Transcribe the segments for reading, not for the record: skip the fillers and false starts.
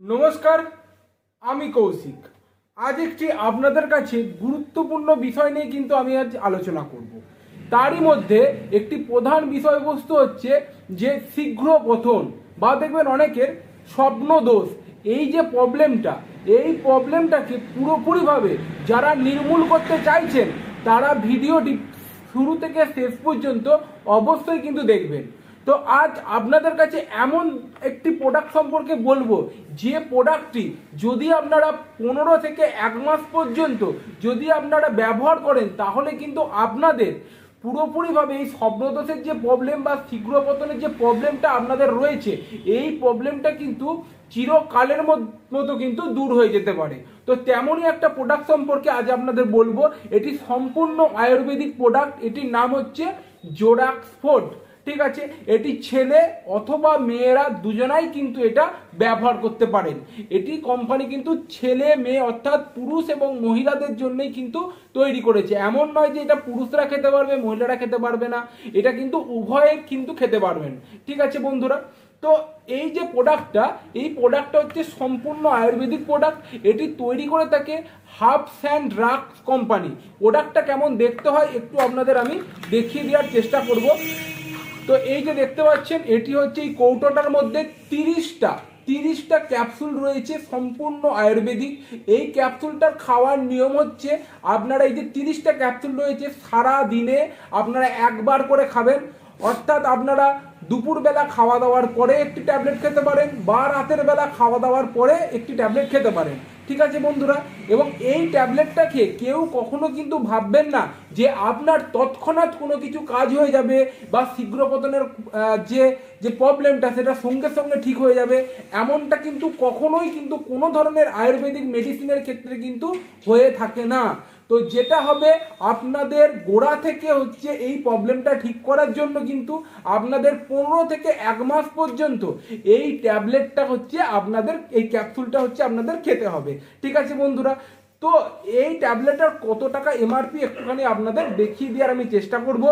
নমস্কার, আমি কৌশিক। আজ একটি আপনাদের কাছে গুরুত্বপূর্ণ বিষয় নিয়ে কিন্তু আমি আজ আলোচনা করব। তারই মধ্যে একটি প্রধান বিষয়বস্তু হচ্ছে যে শীঘ্র পতন বা দেখবেন অনেকের স্বপ্ন দোষ। এই যে প্রবলেমটা, এই প্রবলেমটাকে পুরোপুরিভাবে যারা নির্মূল করতে চাইছেন তারা ভিডিওটি শুরু থেকে শেষ পর্যন্ত অবশ্যই কিন্তু দেখবেন। তো আজ আপনাদের কাছে এমন একটি প্রোডাক্ট সম্পর্কে বলবো যে প্রোডাক্টটি যদি আপনারা 15 থেকে 1 মাস পর্যন্ত যদি আপনারা ব্যবহার করেন তাহলে কিন্তু আপনাদের পুরোপুরিভাবে এই স্বপ্নদোষের যে প্রবলেম বা শীঘ্র পতনের যে প্রবলেমটা আপনাদের রয়েছে, এই প্রবলেমটা কিন্তু চিরকালের মতো কিন্তু দূর হয়ে যেতে পারে। তো তেমনই একটা প্রোডাক্ট সম্পর্কে আজ আপনাদের বলবো। এটি সম্পূর্ণ আয়ুর্বেদিক প্রোডাক্ট। এটির নাম হচ্ছে জোরাক্সফোর্ড। ঠিক আছে, এটি ছেলে অথবা মেয়েরা দুজনাই কিন্তু এটা ব্যবহার করতে পারেন। এটি কোম্পানি কিন্তু ছেলে মেয়ে অর্থাৎ পুরুষ এবং মহিলাদের জন্যই কিন্তু তৈরি করেছে। এমন নয় যে এটা পুরুষরা খেতে পারবে মহিলারা খেতে পারবে না, এটা কিন্তু উভয়ে কিন্তু খেতে পারবেন। ঠিক আছে বন্ধুরা, তো এই যে প্রোডাক্টটা, এই প্রোডাক্টটা হচ্ছে সম্পূর্ণ আয়ুর্বেদিক প্রোডাক্ট। এটি তৈরি করে থাকে হার্বস অ্যান্ড ড্রাগস কোম্পানি। প্রোডাক্টটা কেমন দেখতে হয় একটু আপনাদের আমি দেখিয়ে দেওয়ার চেষ্টা করব। তো এই যে দেখতে পাচ্ছেন, এটি হচ্ছে এই কৌটোটার মধ্যে 30টা ক্যাপসুল রয়েছে, সম্পূর্ণ আয়ুর্বেদিক। এই ক্যাপসুলটার খাওয়ার নিয়ম হচ্ছে আপনারা এই যে 30টা ক্যাপসুল রয়েছে সারা দিনে আপনারা একবার করে খাবেন। অর্থাৎ আপনারা দুপুরবেলা খাওয়া দাওয়ার পরে একটি ট্যাবলেট খেতে পারেন বা রাতের বেলা খাওয়া দাওয়ার পরে একটি ট্যাবলেট খেতে পারেন। ঠিক আছে বন্ধুরা, এবং এই ট্যাবলেটটা খেয়ে কেউ কখনো কিন্তু ভাববেন না যে আপনার তৎক্ষণাৎ কোনো কিছু কাজ হয়ে যাবে বা শীঘ্র পতনের যে যে প্রবলেমটা সেটা সঙ্গে সঙ্গে ঠিক হয়ে যাবে, এমনটা কিন্তু কখনোই কিন্তু কোনো ধরনের আয়ুর্বেদিক মেডিসিনের ক্ষেত্রে কিন্তু হয়ে থাকে না। তো যেটা হবে আপনাদের গোড়া থেকে হচ্ছে এই প্রবলেমটা ঠিক করার জন্য কিন্তু আপনাদের 15 থেকে 1 মাস পর্যন্ত এই ট্যাবলেটটা হচ্ছে আপনাদের, এই ক্যাপসুলটা হচ্ছে আপনাদের খেতে হবে। ঠিক আছে বন্ধুরা, তো এই ট্যাবলেটের কত টাকা এমআরপি একটুখানি আপনাদের দেখিয়ে দেওয়ার আমি চেষ্টা করব।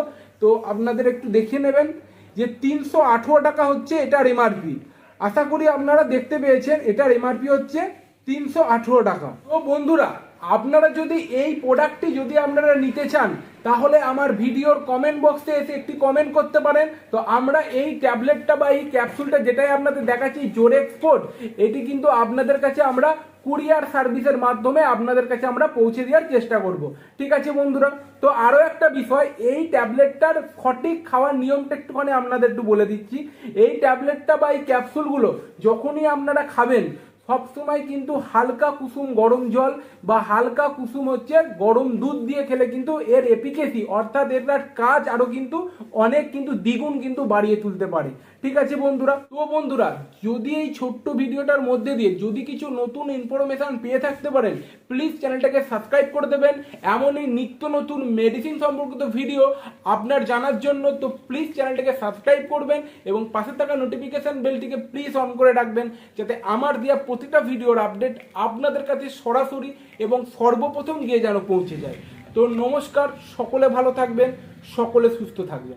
তো আপনাদের একটু দেখিয়ে নেবেন যে 318 টাকা হচ্ছে এটার এমআরপি। আশা করি আপনারা দেখতে পেয়েছেন, এটার এমআরপি হচ্ছে 318 টাকা। তো বন্ধুরা, আপনারা যদি এই প্রোডাক্টটি যদি আপনারা নিতে চান তাহলে আমার ভিডিওর কমেন্ট বক্সে এসে একটি কমেন্ট করতে পারেন। তো আমরা এই ট্যাবলেটটা বা এই ক্যাপসুলটা যেটাই আপনাদের দেখাচ্ছি জোরাক্সফোর্ড, এটি কিন্তু আপনাদের কাছে আমরা কুরিয়ার সার্ভিসের মাধ্যমে আপনাদের কাছে আমরা পৌঁছে দেওয়ার চেষ্টা করব। ঠিক আছে বন্ধুরা, তো আরও একটা বিষয়, এই ট্যাবলেটটার সঠিক খাওয়ার নিয়মটা একটুখানি আপনাদের একটু বলে দিচ্ছি। এই ট্যাবলেটটা বা এই ক্যাপসুলগুলো যখনই আপনারা খাবেন সবসময় কিন্তু হালকা কুসুম গরম জল বা হালকা কুসুম হচ্ছে গরম দুধ দিয়ে খেলে কিন্তু এর এফিকেসি অর্থাৎ এর কাজ আরো কিন্তু অনেক কিন্তু দ্বিগুণ কিন্তু বাড়িয়ে তুলতে পারে। ঠিক আছে বন্ধুরা, তো বন্ধুরা যদি এই ছোট্ট ভিডিওটার মধ্যে দিয়ে যদি কিছু নতুন ইনফরমেশন পেয়ে থাকতে পারেন প্লিজ চ্যানেলটাকে সাবস্ক্রাইব করে দেবেন। এমনই নিত্য নতুন মেডিসিন সম্পর্কিত ভিডিও আপনার জানার জন্য তো প্লিজ চ্যানেলটাকে সাবস্ক্রাইব করবেন এবং পাশে থাকা নোটিফিকেশন বেলটিকে প্লিজ অন করে রাখবেন যাতে আমার দেওয়া প্রতিটা ভিডিওর আপডেট আপনাদের কাছে সরাসরি এবং সর্বপ্রথম গিয়ে যেন পৌঁছে যায়। তো নমস্কার, সকলে ভালো থাকবেন, সকলে সুস্থ থাকবেন।